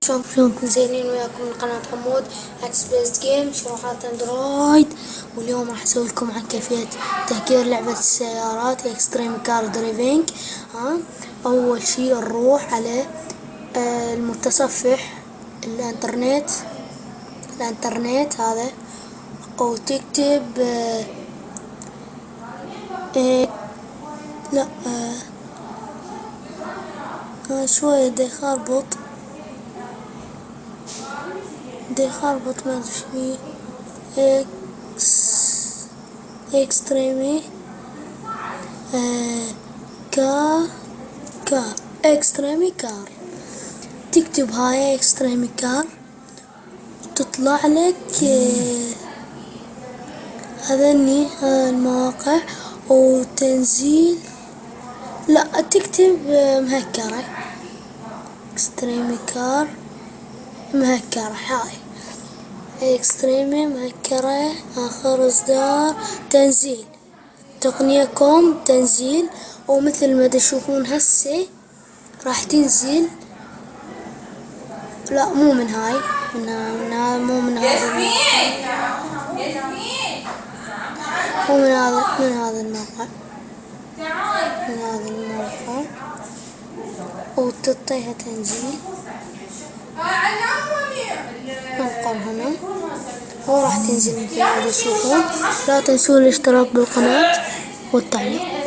شلونكم زينين؟ وياكم من قناة حمود اكس بيست جيم شروحات اندرويد. واليوم راح اسوي لكم عن كيفية تهكير لعبة السيارات اكستريم كار دريفينج. اول شي نروح على المتصفح الانترنت هذا، وتكتب شوية دي خربط ما ادري شو هي. اكستريمي اكستريمي كار، تكتب هاي اكستريمي كار تطلع لك هذني المواقع وتنزيل. لا تكتب مهكرة اكستريمي كار مهكرة، هاي اكستريمي مهكرة اخر اصدار تنزيل تقنية كوم تنزيل. ومثل ما تشوفون هسه راح تنزل. لا مو من هاي، مو من هذا الموقع، وتعطيها تنزيل. انقر هنا وراح تنزل مثل ما تشوفون. لا تنسوا الاشتراك بالقناة والتعليق.